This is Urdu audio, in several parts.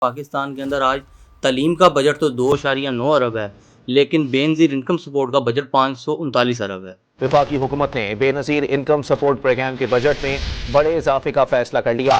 پاکستان کے اندر آج تعلیم کا بجٹ تو 2.9 ارب ہے، لیکن بے نظیر انکم سپورٹ کا بجٹ 539 ارب ہے۔ وفاقی حکومت نے بے نظیر انکم سپورٹ پروگرام کے بجٹ میں بڑے اضافے کا فیصلہ کر لیا۔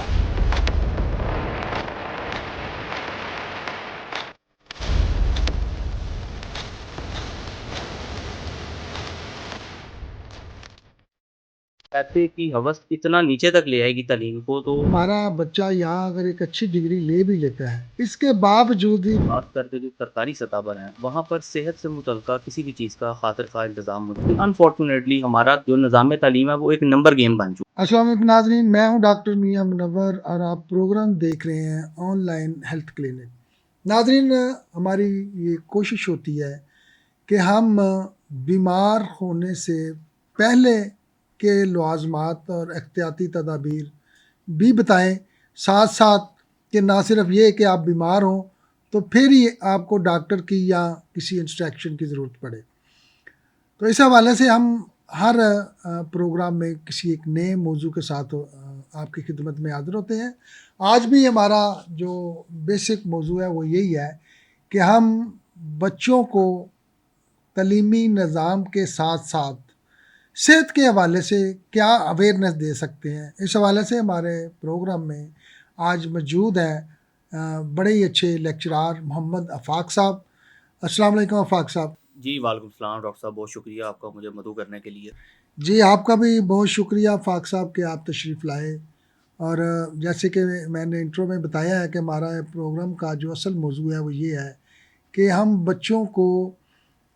پیسے کی ہوس اتنا نیچے تک لے آئے گی تعلیم کو، تو ہمارا بچہ یہاں اگر ایک اچھی ڈگری لے بھی لیتا ہے، اس کے باوجود ہی خاص کر کے جو سرکاری سطح پر ہیں وہاں پر صحت سے متعلقہ کسی بھی چیز کا خاطر خواہ انتظام ہوتا ہے۔ انفارچونیٹلی ہمارا جو نظام تعلیم ہے وہ ایک نمبر گیم بن چکا ہے۔ السلام علیکم ناظرین، میں ہوں ڈاکٹر میاں منور اور آپ پروگرام دیکھ رہے ہیں آن لائن ہیلتھ کلینک۔ ناظرین، ہماری یہ کوشش ہوتی ہے کہ ہم بیمار ہونے سے پہلے کے لوازمات اور احتیاطی تدابیر بھی بتائیں، ساتھ ساتھ کہ نہ صرف یہ کہ آپ بیمار ہوں تو پھر ہی آپ کو ڈاکٹر کی یا کسی انسٹرکشن کی ضرورت پڑے۔ تو اس حوالے سے ہم ہر پروگرام میں کسی ایک نئے موضوع کے ساتھ آپ کی خدمت میں حاضر ہوتے ہیں۔ آج بھی ہمارا جو بیسک موضوع ہے وہ یہی ہے کہ ہم بچوں کو تعلیمی نظام کے ساتھ ساتھ صحت کے حوالے سے کیا اویئرنیس دے سکتے ہیں۔ اس حوالے سے ہمارے پروگرام میں آج موجود ہیں بڑے ہی اچھے لیکچرار محمد آفاق صاحب۔ السلام علیکم آفاق صاحب۔ جی وعلیکم السلام ڈاکٹر صاحب، بہت شکریہ آپ کا مجھے مدعو کرنے کے لیے۔ جی آپ کا بھی بہت شکریہ آفاق صاحب کہ آپ تشریف لائے، اور جیسے کہ میں نے انٹرو میں بتایا ہے کہ ہمارا پروگرام کا جو اصل موضوع ہے وہ یہ ہے کہ ہم بچوں کو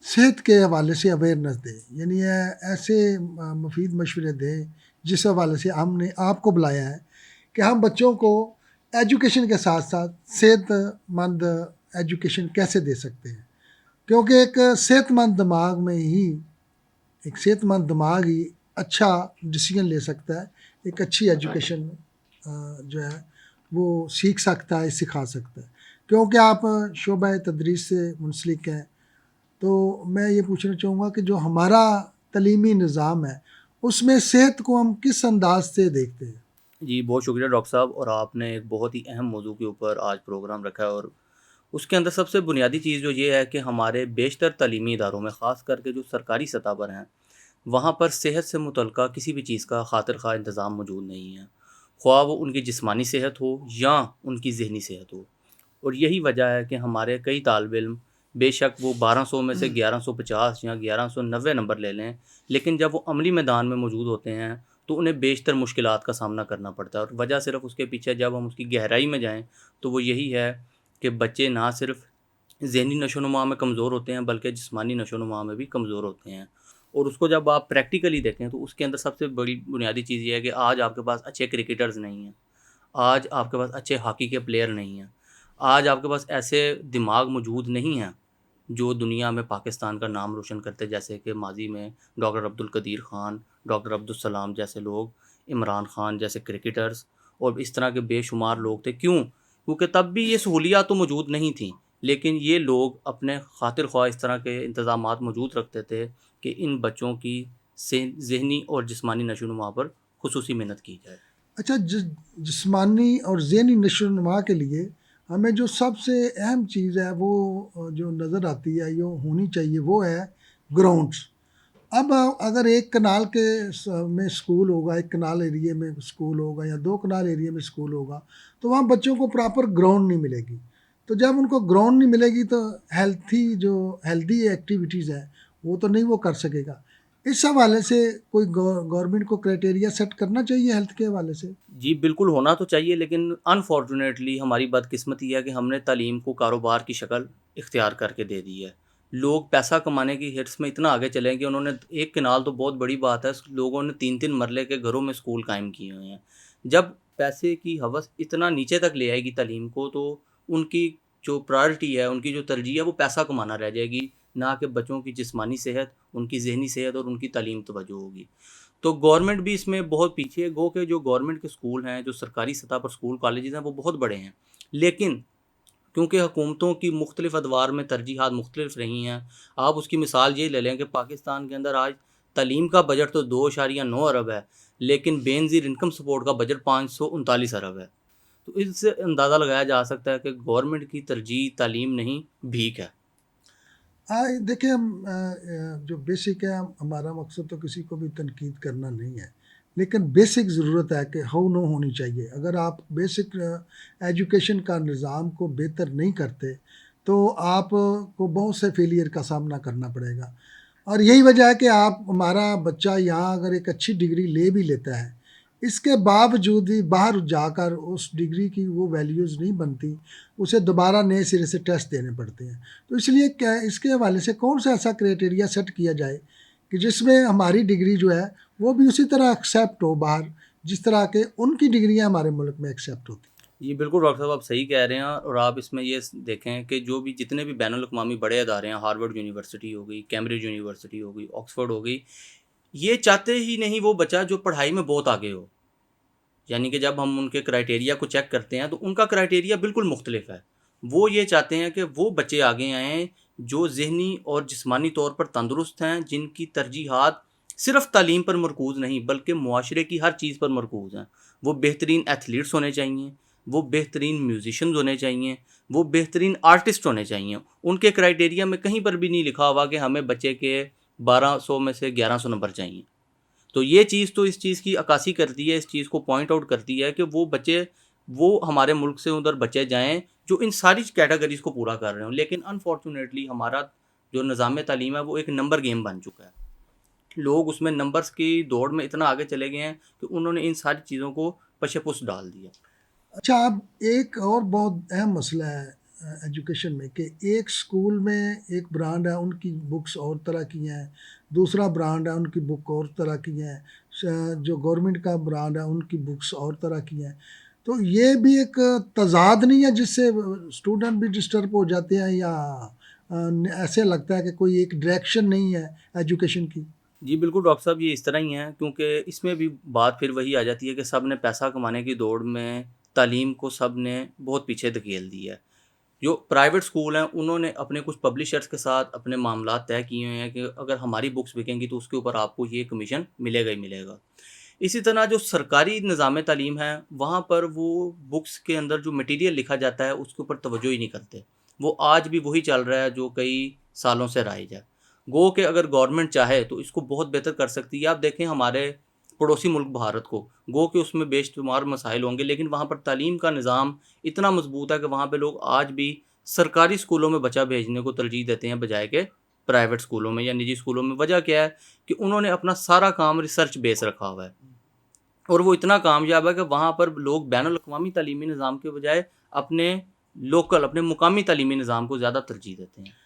صحت کے حوالے سے اویئرنیس دیں، یعنی ایسے مفید مشورے دیں جس حوالے سے ہم نے آپ کو بلایا ہے کہ ہم بچوں کو ایجوکیشن کے ساتھ ساتھ صحت مند ایجوکیشن کیسے دے سکتے ہیں، کیونکہ ایک صحت مند دماغ ہی اچھا ڈیسیژن لے سکتا ہے، ایک اچھی ایجوکیشن جو ہے وہ سیکھ سکتا ہے، سکھا سکتا ہے۔ کیونکہ آپ شعبہ تدریس سے منسلک ہیں تو میں یہ پوچھنا چاہوں گا کہ جو ہمارا تعلیمی نظام ہے اس میں صحت کو ہم کس انداز سے دیکھتے ہیں؟ جی بہت شکریہ ڈاکٹر صاحب، اور آپ نے ایک بہت ہی اہم موضوع کے اوپر آج پروگرام رکھا ہے، اور اس کے اندر سب سے بنیادی چیز جو یہ ہے کہ ہمارے بیشتر تعلیمی اداروں میں، خاص کر کے جو سرکاری سطح پر ہیں، وہاں پر صحت سے متعلقہ کسی بھی چیز کا خاطر خواہ انتظام موجود نہیں ہے، خواہ وہ ان کی جسمانی صحت ہو یا ان کی ذہنی صحت ہو۔ اور یہی وجہ ہے کہ ہمارے کئی طالب علم بے شک وہ 1200 میں سے 1150 یا 1190 نمبر لے لیں، لیکن جب وہ عملی میدان میں موجود ہوتے ہیں تو انہیں بیشتر مشکلات کا سامنا کرنا پڑتا ہے، اور وجہ صرف اس کے پیچھے جب ہم اس کی گہرائی میں جائیں تو وہ یہی ہے کہ بچے نہ صرف ذہنی نشو و نما میں کمزور ہوتے ہیں بلکہ جسمانی نشو و نما میں بھی کمزور ہوتے ہیں۔ اور اس کو جب آپ پریکٹیکلی دیکھیں تو اس کے اندر سب سے بڑی بنیادی چیز یہ ہے کہ آج آپ کے پاس اچھے کرکٹرز نہیں ہیں، آج آپ کے پاس اچھے ہاکی کے پلیئر نہیں ہیں، آج آپ کے پاس ایسے دماغ موجود نہیں ہیں جو دنیا میں پاکستان کا نام روشن کرتے، جیسے کہ ماضی میں ڈاکٹر عبدالقدیر خان، ڈاکٹر عبدالسلام جیسے لوگ، عمران خان جیسے کرکٹرز، اور اس طرح کے بے شمار لوگ تھے۔ کیوں؟ کیونکہ تب بھی یہ سہولیات تو موجود نہیں تھیں، لیکن یہ لوگ اپنے خاطر خواہ اس طرح کے انتظامات موجود رکھتے تھے کہ ان بچوں کی ذہنی اور جسمانی نشو و نما پر خصوصی محنت کی جائے۔ اچھا، جسمانی اور ذہنی نشو و نما کے لیے ہمیں جو سب سے اہم چیز ہے وہ جو نظر آتی ہے یہ ہونی چاہیے وہ ہے گراؤنڈس۔ اب اگر ایک کنال کے میں اسکول ہوگا، ایک کنال ایریے میں اسکول ہوگا یا 2 کنال ایریے میں اسکول ہوگا تو وہاں بچوں کو پراپر گراؤنڈ نہیں ملے گی، تو جب ان کو گراؤنڈ نہیں ملے گی تو ہیلتھی ایکٹیویٹیز ہیں وہ تو نہیں وہ کر سکے گا۔ اس حوالے سے کوئی گورنمنٹ کو کرائٹیریا سیٹ کرنا چاہیے ہیلتھ کے حوالے سے؟ جی بالکل ہونا تو چاہیے، لیکن انفارچونیٹلی ہماری بدقسمتی ہے کہ ہم نے تعلیم کو کاروبار کی شکل اختیار کر کے دے دی ہے۔ لوگ پیسہ کمانے کی ہرس میں اتنا آگے چلے ہیں کہ انہوں نے ایک کنال تو بہت بڑی بات ہے، لوگوں نے 3 مرلے کے گھروں میں اسکول قائم کیے ہوئے ہیں۔ جب پیسے کی ہوس اتنا نیچے تک لے آئے گی تعلیم کو تو ان کی جو پرائرٹی ہے، ان کی جو ترجیح ہے وہ پیسہ کمانا رہ جائے گی، نہ کہ بچوں کی جسمانی صحت، ان کی ذہنی صحت اور ان کی تعلیم توجہ ہوگی۔ تو گورنمنٹ بھی اس میں بہت پیچھے ہے، گو کہ جو گورنمنٹ کے اسکول ہیں، جو سرکاری سطح پر اسکول کالجز ہیں وہ بہت بڑے ہیں، لیکن کیونکہ حکومتوں کی مختلف ادوار میں ترجیحات مختلف رہی ہیں۔ آپ اس کی مثال یہ لے لیں کہ پاکستان کے اندر آج تعلیم کا بجٹ تو 2.9 ارب ہے، لیکن بے نظیر انکم سپورٹ کا بجٹ 539 ارب ہے۔ تو اس سے اندازہ لگایا جا سکتا ہے کہ گورنمنٹ کی ترجیح تعلیم نہیں بھیک ہے۔ دیکھیں ہم جو بیسک ہے ہمارا مقصد تو کسی کو بھی تنقید کرنا نہیں ہے، لیکن بیسک ضرورت ہے کہ ہو نو ہونی چاہیے۔ اگر آپ بیسک ایجوکیشن کا نظام کو بہتر نہیں کرتے تو آپ کو بہت سے فیلئر کا سامنا کرنا پڑے گا، اور یہی وجہ ہے کہ ہمارا بچہ یہاں اگر ایک اچھی ڈگری لے بھی لیتا ہے، اس کے باوجود بھی باہر جا کر اس ڈگری کی وہ ویلیوز نہیں بنتی، اسے دوبارہ نئے سرے سے ٹیسٹ دینے پڑتے ہیں۔ تو اس لیے اس کے حوالے سے کون سا ایسا کرائٹیریا سیٹ کیا جائے کہ جس میں ہماری ڈگری جو ہے وہ بھی اسی طرح ایکسیپٹ ہو باہر، جس طرح کے ان کی ڈگریاں ہمارے ملک میں ایکسیپٹ ہوتی ہیں۔ جی بالکل ڈاکٹر صاحب، آپ صحیح کہہ رہے ہیں، اور آپ اس میں یہ دیکھیں کہ جو بھی جتنے بھی بین الاقوامی بڑے ادارے ہیں، ہارورڈ یونیورسٹی ہو گئی، کیمبرج یونیورسٹی ہو گئی، آکسفورڈ ہو گئی، یہ چاہتے ہی نہیں وہ بچہ جو پڑھائی میں بہت آگے ہو۔ یعنی کہ جب ہم ان کے کرائٹیریا کو چیک کرتے ہیں تو ان کا کرائٹیریا بالکل مختلف ہے۔ وہ یہ چاہتے ہیں کہ وہ بچے آگے آئیں جو ذہنی اور جسمانی طور پر تندرست ہیں، جن کی ترجیحات صرف تعلیم پر مرکوز نہیں بلکہ معاشرے کی ہر چیز پر مرکوز ہیں۔ وہ بہترین ایتھلیٹس ہونے چاہیے، وہ بہترین میوزیشنز ہونے چاہیے، وہ بہترین آرٹسٹ ہونے چاہیے۔ ان کے کرائٹیریا میں کہیں پر بھی نہیں لکھا ہوا کہ ہمیں بچے کے 1200 میں سے 1100 نمبر چاہیے۔ تو یہ چیز تو اس چیز کی عکاسی کرتی ہے، اس چیز کو پوائنٹ آؤٹ کرتی ہے کہ وہ بچے، وہ ہمارے ملک سے ادھر بچے جائیں جو ان ساری کیٹیگریز کو پورا کر رہے ہوں۔ لیکن انفارچونیٹلی ہمارا جو نظام تعلیم ہے وہ ایک نمبر گیم بن چکا ہے۔ لوگ اس میں نمبرز کی دوڑ میں اتنا آگے چلے گئے ہیں کہ انہوں نے ان ساری چیزوں کو پشے پس ڈال دیا۔ اچھا، اب ایک اور بہت اہم مسئلہ ہے ایجوکیشن میں کہ ایک سکول میں ایک برانڈ ہے، ان کی بکس اور طرح کی ہیں، دوسرا برانڈ ہے، ان کی بک اور طرح کی ہیں، جو گورنمنٹ کا برانڈ ہے ان کی بکس اور طرح کی ہیں۔ تو یہ بھی ایک تضاد نہیں ہے جس سے اسٹوڈنٹ بھی ڈسٹرب ہو جاتے ہیں، یا ایسے لگتا ہے کہ کوئی ایک ڈائریکشن نہیں ہے ایجوکیشن کی؟ جی بالکل ڈاکٹر صاحب، یہ اس طرح ہی ہیں، کیونکہ اس میں بھی بات پھر وہی آ جاتی ہے کہ سب نے پیسہ کمانے کی دوڑ میں تعلیم کو سب نے بہت پیچھے دھکیل دی ہے۔ جو پرائیویٹ سکول ہیں انہوں نے اپنے کچھ پبلشرز کے ساتھ اپنے معاملات طے کیے ہوئے ہیں کہ اگر ہماری بکس بکیں گی تو اس کے اوپر آپ کو یہ کمیشن ملے گا ہی ملے گا۔ اسی طرح جو سرکاری نظام تعلیم ہے وہاں پر وہ بکس کے اندر جو مٹیریل لکھا جاتا ہے اس کے اوپر توجہ ہی نہیں کرتے۔ وہ آج بھی وہی چل رہا ہے جو کئی سالوں سے رائج ہے۔ گو کہ اگر گورنمنٹ چاہے تو اس کو بہت بہتر کر سکتی ہے۔ آپ دیکھیں ہمارے پڑوسی ملک بھارت کو، گو کہ اس میں بے شمار مسائل ہوں گے لیکن وہاں پر تعلیم کا نظام اتنا مضبوط ہے کہ وہاں پہ لوگ آج بھی سرکاری اسکولوں میں بچہ بھیجنے کو ترجیح دیتے ہیں بجائے کہ پرائیویٹ اسکولوں میں یا نجی اسکولوں میں۔ وجہ کیا ہے کہ انہوں نے اپنا سارا کام ریسرچ بیس رکھا ہوا ہے، اور وہ اتنا کامیاب ہے کہ وہاں پر لوگ بین الاقوامی تعلیمی نظام کے بجائے اپنے لوکل، اپنے مقامی تعلیمی نظام کو زیادہ ترجیح دیتے ہیں۔